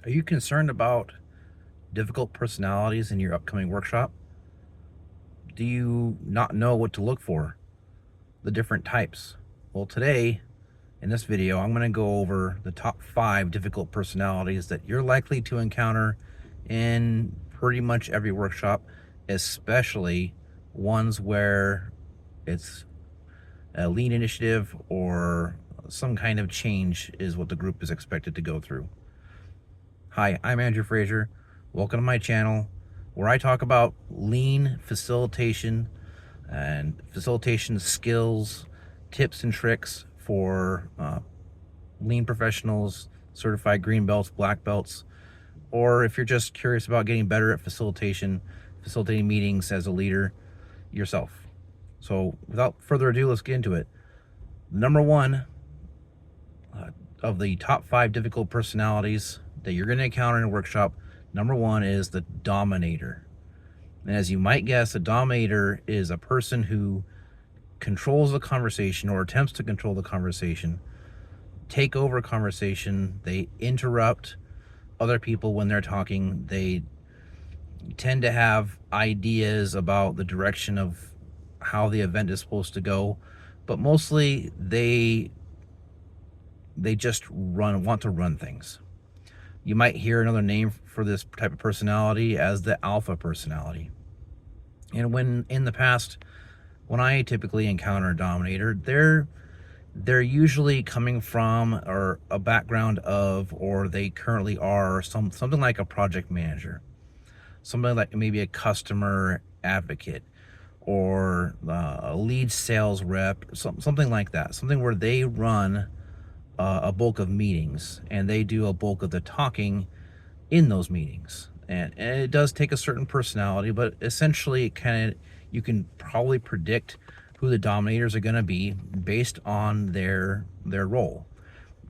Are you concerned about difficult personalities in your upcoming workshop? Do you not know what to look for? The different types? Well, today in this video, I'm going to go over the top 5 difficult personalities that you're likely to encounter in pretty much every workshop, especially ones where it's a lean initiative or some kind of change is what the group is expected to go through. Hi, I'm Andrew Fraser. Welcome to my channel where I talk about lean facilitation and facilitation skills, tips and tricks for lean professionals, certified green belts, black belts, or if you're just curious about getting better at facilitation, facilitating meetings as a leader yourself. So without further ado, let's get into it. Number one of the top 5 difficult personalities that you're going to encounter in a workshop, number 1 is the Dominator. And as you might guess, a Dominator is a person who controls the conversation or attempts to control the conversation, take over a conversation. They interrupt other people when they're talking. They tend to have ideas about the direction of how the event is supposed to go, but mostly they just want to run things. You might hear another name for this type of personality as the alpha personality. And when in the past, when I typically encounter a Dominator, they're usually coming from or a background of, or they currently are something like a project manager, somebody like maybe a customer advocate or a lead sales rep, something like that, something where they run a bulk of meetings and they do a bulk of the talking in those meetings. And it does take a certain personality, but essentially you can probably predict who the Dominators are going to be based on their role.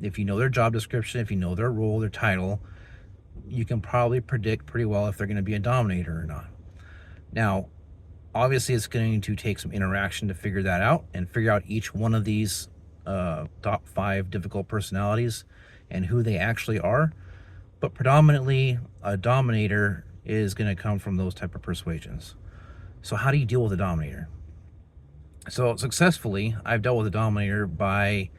If you know their job description, if you know their role, their title, you can probably predict pretty well if they're going to be a Dominator or not. Now, obviously it's going to take some interaction to figure that out and figure out each one of these top 5 difficult personalities and who they actually are. But predominantly, a Dominator is going to come from those type of persuasions. So how do you deal with a Dominator? So successfully, I've dealt with a Dominator by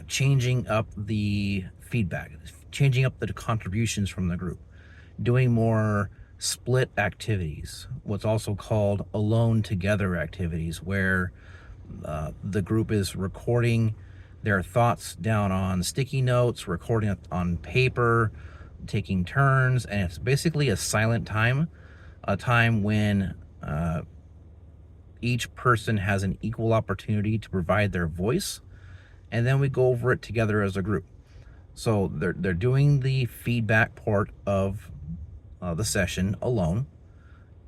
changing up the feedback, changing up the contributions from the group, doing more split activities, what's also called alone together activities, where the group is recording their thoughts down on sticky notes, recording it on paper, taking turns, and it's basically a silent time, a time when each person has an equal opportunity to provide their voice, and then we go over it together as a group. So they're doing the feedback part of the session alone.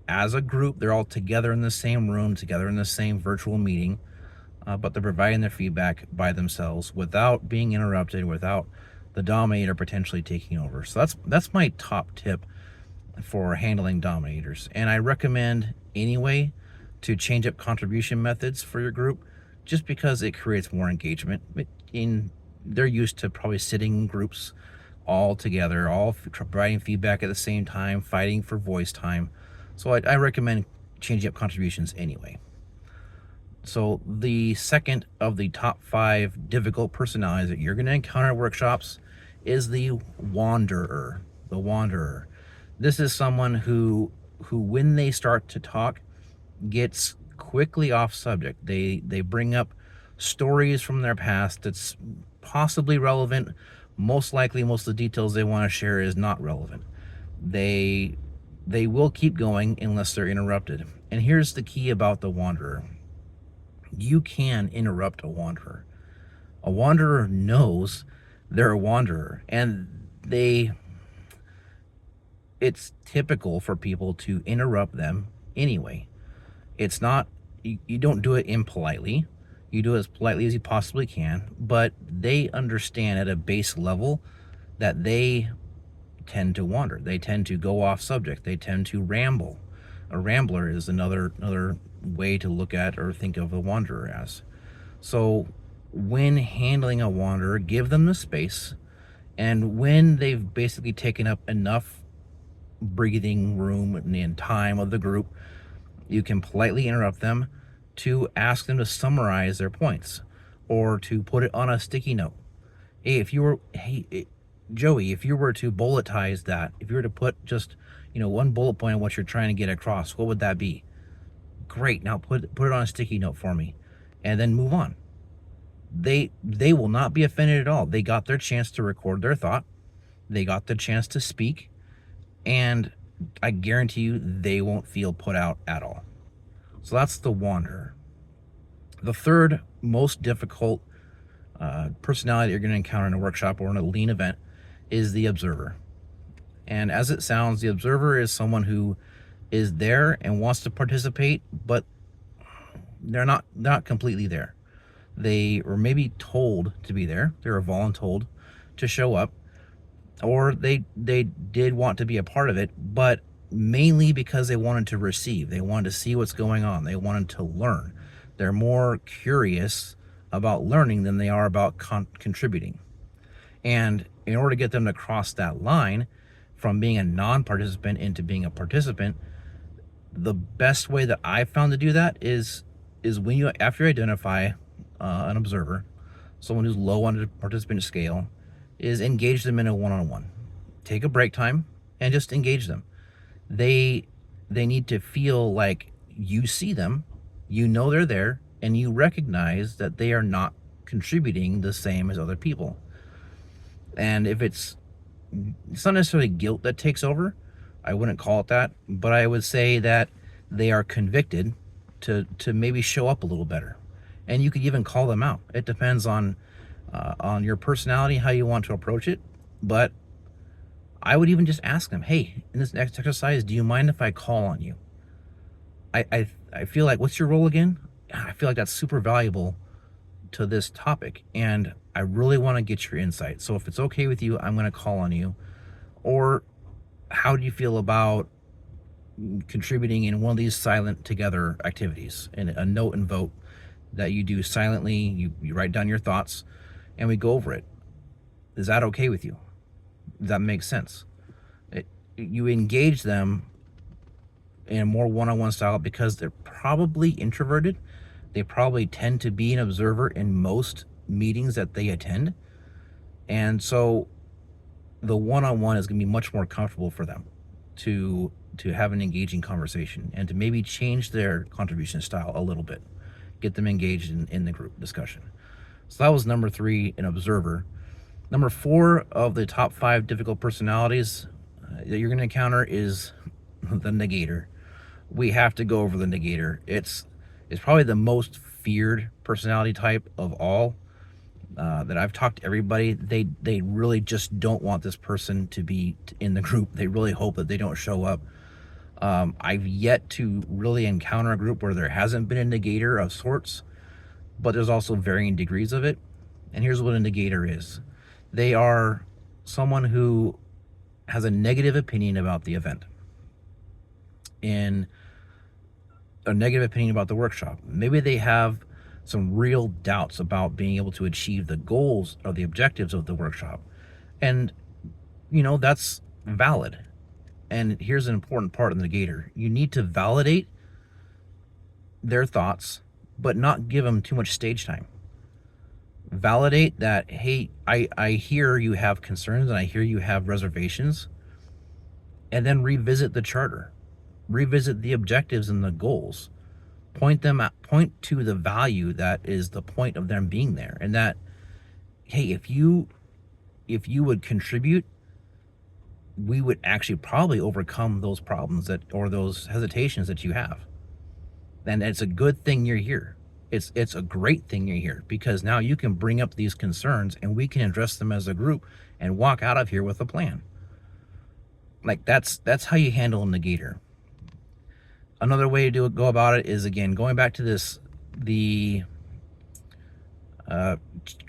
As a group, they're all together in the same room, together in the same virtual meeting, but they're providing their feedback by themselves without being interrupted, without the Dominator potentially taking over. So that's my top tip for handling Dominators. And I recommend anyway to change up contribution methods for your group, just because it creates more engagement. They're used to probably sitting in groups all together, all providing feedback at the same time, fighting for voice time. So I recommend changing up contributions anyway. So the second of the top 5 difficult personalities that you're going to encounter at workshops is the wanderer. The wanderer. This is someone who when they start to talk gets quickly off subject. They bring up stories from their past that's possibly relevant. Most likely, most of the details they want to share is not relevant. They will keep going unless they're interrupted. And here's the key about the wanderer. You can interrupt a wanderer. A wanderer knows they're a wanderer, and it's typical for people to interrupt them anyway. It's not, you don't do it impolitely. You do it as politely as you possibly can, but they understand at a base level that they tend to wander. They tend to go off subject. They tend to ramble. A rambler is another way to look at or think of a wanderer as. So when handling a wanderer, give them the space And when they've basically taken up enough breathing room and time of the group, you can politely interrupt them to ask them to summarize their points or to put it on a sticky note. Hey, Joey, if you were to bulletize that, if you were to put just, one bullet point on what you're trying to get across, what would that be? Great. Now put it on a sticky note for me, and then move on. They will not be offended at all. They got their chance to record their thought. They got the chance to speak, and I guarantee you they won't feel put out at all. So that's the wanderer. The third most difficult personality you're going to encounter in a workshop or in a lean event is the observer. And as it sounds, the observer is someone who is there and wants to participate, but they're not completely there. They were maybe told to be there. They were voluntold to show up, or they did want to be a part of it, but mainly because they wanted to receive. They wanted to see what's going on. They wanted to learn. They're more curious about learning than they are about contributing. And in order to get them to cross that line from being a non-participant into being a participant, the best way that I've found to do that is when after you identify an observer, someone who's low on the participant scale, is engage them in a one-on-one. Take a break time and just engage them. They need to feel like you see them, you know they're there, and you recognize that they are not contributing the same as other people. And if it's not necessarily guilt that takes over, I wouldn't call it that, but I would say that they are convicted to maybe show up a little better. And you could even call them out. It depends on your personality, how you want to approach it. But I would even just ask them, hey, in this next exercise, do you mind if I call on you? I feel like, what's your role again? I feel like that's super valuable to this topic, and I really want to get your insight. So if it's okay with you, I'm going to call on you. Or how do you feel about contributing in one of these silent together activities, and a note and vote that you do silently? You write down your thoughts and we go over it. Is that okay with you? Does that make sense? You engage them in a more one-on-one style because they're probably introverted. They probably tend to be an observer in most meetings that they attend. And so the one-on-one is going to be much more comfortable for them to have an engaging conversation and to maybe change their contribution style a little bit, get them engaged in the group discussion. So that was number 3, an observer. Number 4 of the top 5 difficult personalities that you're going to encounter is the negator. We have to go over the negator. It's probably the most feared personality type of all that I've talked to everybody. They really just don't want this person to be in the group. They really hope that they don't show up. I've yet to really encounter a group where there hasn't been a negator of sorts, but there's also varying degrees of it. And here's what a negator is. They are someone who has a negative opinion about the event, and a negative opinion about the workshop. Maybe they have some real doubts about being able to achieve the goals or the objectives of the workshop. And, that's valid. And here's an important part of the negator. You need to validate their thoughts, but not give them too much stage time. Validate that, hey, I hear you have concerns and I hear you have reservations, and then revisit the charter, revisit the objectives and the goals, point to the value that is the point of them being there, and that, hey, if you would contribute, we would actually probably overcome those problems or those hesitations that you have. And it's a good thing you're here. It's a great thing you're here, because now you can bring up these concerns and we can address them as a group and walk out of here with a plan. Like that's how you handle a negator. Another way to go about it is, again, going back to the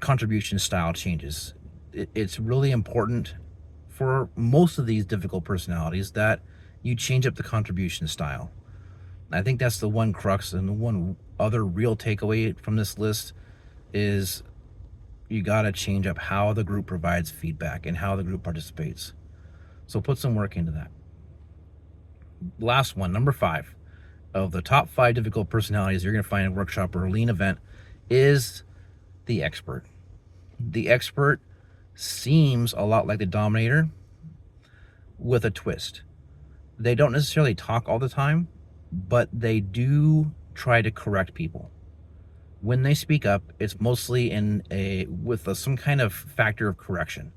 contribution style changes. It's really important for most of these difficult personalities that you change up the contribution style. I think that's the one crux, and the one other real takeaway from this list is you got to change up how the group provides feedback and how the group participates. So put some work into that. Last one, number 5 of the top 5 difficult personalities you're going to find in a workshop or a lean event is the expert. The expert seems a lot like the Dominator with a twist. They don't necessarily talk all the time, but they do try to correct people. When they speak up, it's mostly with some kind of factor of correction,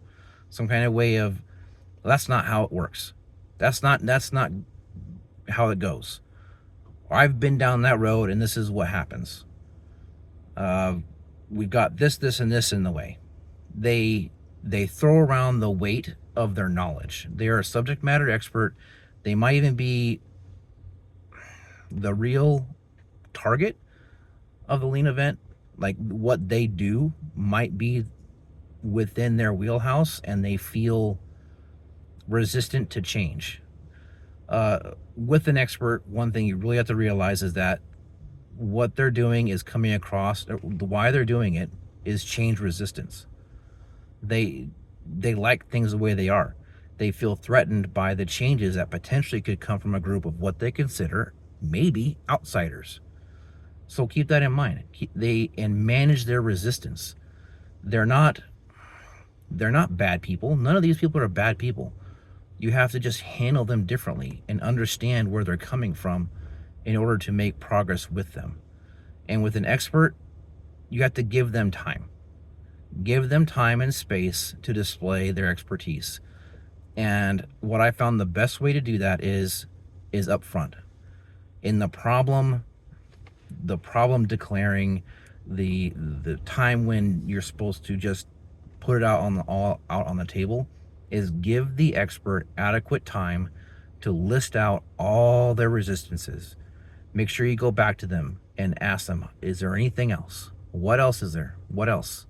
some kind of way of, that's not how it works. That's not how it goes. I've been down that road, and this is what happens. We've got this, and this in the way. They throw around the weight of their knowledge. They are a subject matter expert. They might even be the real target of the lean event. Like, what they do might be within their wheelhouse, and they feel resistant to change. With an expert, one thing you really have to realize is that what they're doing is coming across, why they're doing it is change resistance. They like things the way they are. They feel threatened by the changes that potentially could come from a group of what they consider maybe outsiders. So keep that in mind. And manage their resistance. They're not bad people. None of these people are bad people. You have to just handle them differently and understand where they're coming from in order to make progress with them. And with an expert, you have to give them time. Give them time and space to display their expertise. And what I found the best way to do that is up front. In the problem declaring, the time when you're supposed to just put it out on the table, is give the expert adequate time to list out all their resistances. Make sure you go back to them and ask them, is there anything else? What else is there? What else?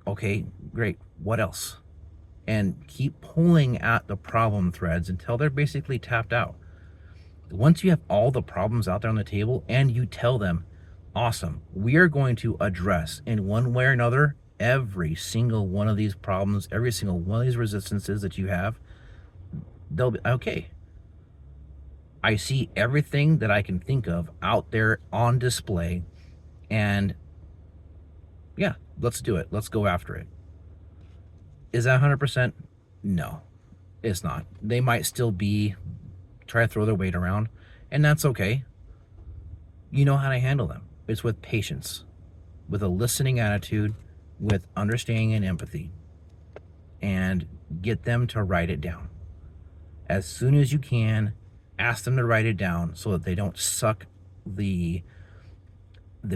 Okay, great. What else? And keep pulling at the problem threads until they're basically tapped out. Once you have all the problems out there on the table and you tell them, awesome, we are going to address in one way or another every single one of these problems, every single one of these resistances that you have, they'll be okay. I see everything that I can think of out there on display, and yeah, let's do it. Let's go after it. Is that 100%? No, it's not. They might still try to throw their weight around, and that's okay. You know how to handle them. It's with patience, with a listening attitude, with understanding and empathy, and get them to write it down. As soon as you can, ask them to write it down so that they don't suck the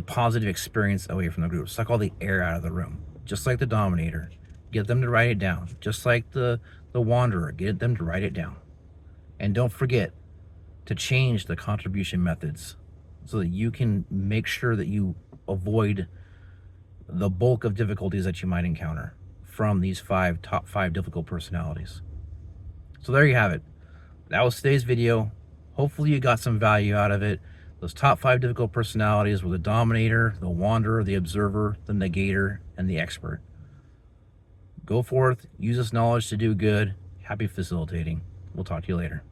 positive experience away from the group, suck all the air out of the room. Just like the Dominator, get them to write it down. Just like the Wanderer, get them to write it down. And don't forget to change the contribution methods so that you can make sure that you avoid the bulk of difficulties that you might encounter from these top five difficult personalities. So there you have it. That was today's video. Hopefully you got some value out of it. Those top 5 difficult personalities were the Dominator, the Wanderer, the Observer, the Negator, and the Expert. Go forth, use this knowledge to do good. Happy facilitating. We'll talk to you later.